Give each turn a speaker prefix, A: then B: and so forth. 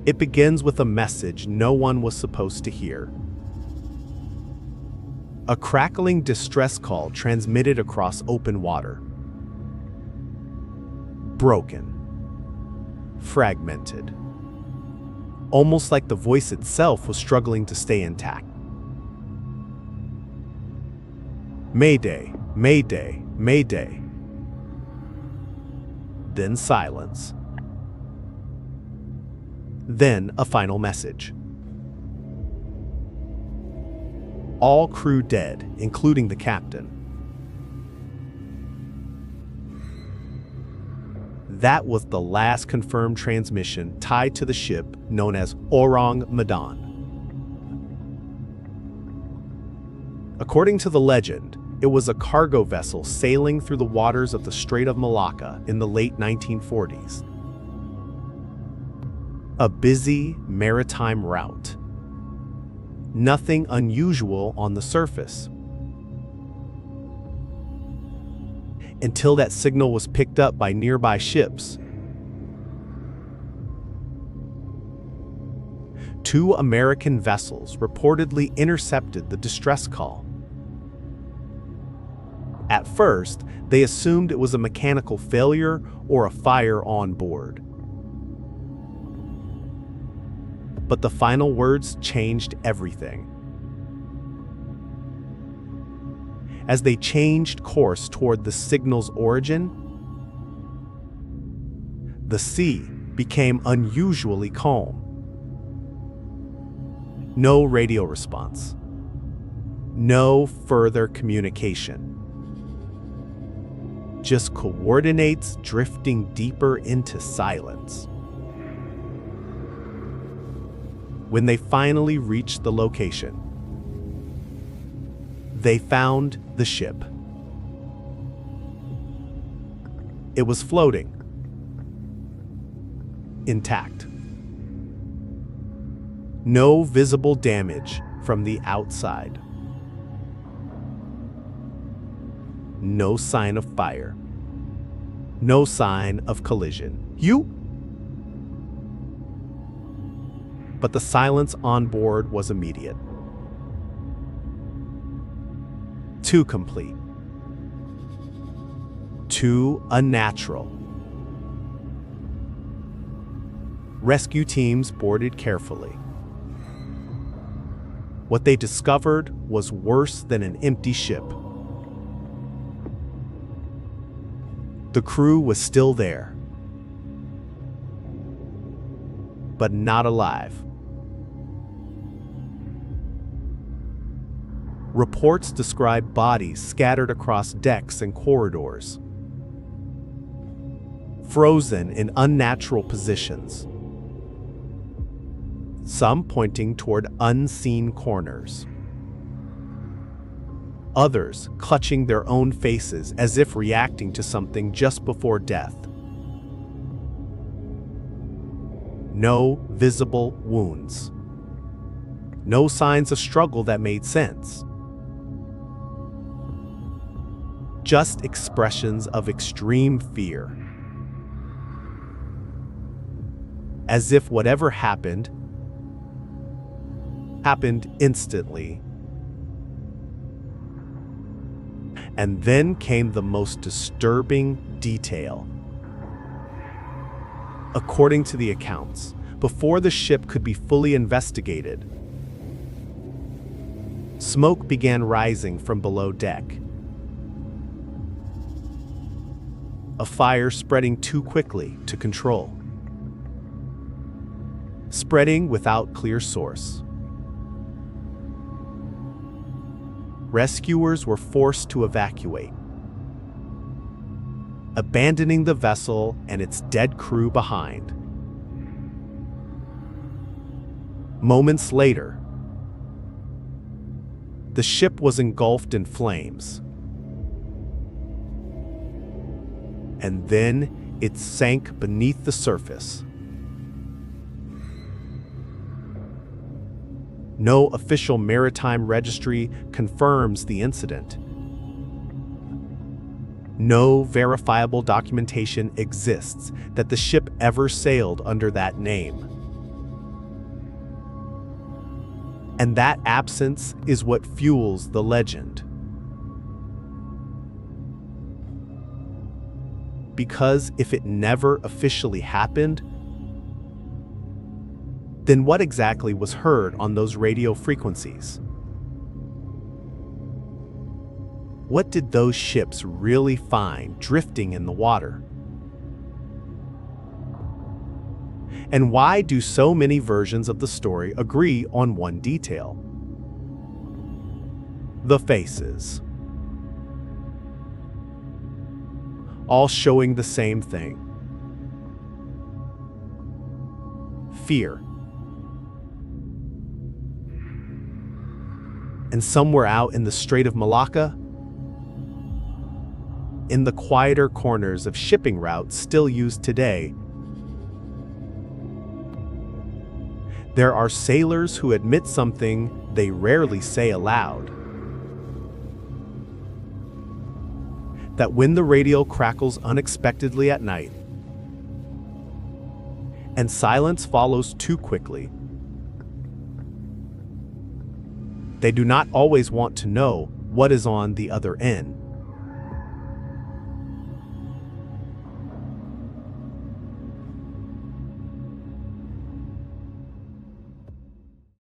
A: It begins with a message no one was supposed to hear. A crackling distress call transmitted across open water. Broken. Fragmented. Almost like the voice itself was struggling to stay intact. Mayday, Mayday, Mayday. Then silence. Then a final message. All crew dead, including the captain. That was the last confirmed transmission tied to the ship known as Ourang Medan. According to the legend, it was a cargo vessel sailing through the waters of the Strait of Malacca in the late 1940s. A busy maritime route. Nothing unusual on the surface. Until that signal was picked up by nearby ships. 2 American vessels reportedly intercepted the distress call. At first, they assumed it was a mechanical failure or a fire on board. But the final words changed everything. As they changed course toward the signal's origin, the sea became unusually calm. No radio response. No further communication. Just coordinates drifting deeper into silence. When they finally reached the location, they found the ship. It was floating, intact. No visible damage from the outside. No sign of fire. No sign of collision. But the silence on board was immediate. Too complete. Too unnatural. Rescue teams boarded carefully. What they discovered was worse than an empty ship. The crew was still there, but not alive. Reports describe bodies scattered across decks and corridors, frozen in unnatural positions, some pointing toward unseen corners, others clutching their own faces as if reacting to something just before death. No visible wounds. No signs of struggle that made sense. Just expressions of extreme fear. As if whatever happened instantly. And then came the most disturbing detail. According to the accounts, before the ship could be fully investigated, smoke began rising from below deck. A fire spreading too quickly to control. Spreading without clear source. Rescuers were forced to evacuate, abandoning the vessel and its dead crew behind. Moments later, the ship was engulfed in flames. And then it sank beneath the surface. No official maritime registry confirms the incident. No verifiable documentation exists that the ship ever sailed under that name. And that absence is what fuels the legend. Because if it never officially happened, then what exactly was heard on those radio frequencies? What did those ships really find drifting in the water? And why do so many versions of the story agree on one detail? The faces. All showing the same thing. Fear. And somewhere out in the Strait of Malacca, in the quieter corners of shipping routes still used today, there are sailors who admit something they rarely say aloud. That when the radio crackles unexpectedly at night, and silence follows too quickly, they do not always want to know what is on the other end.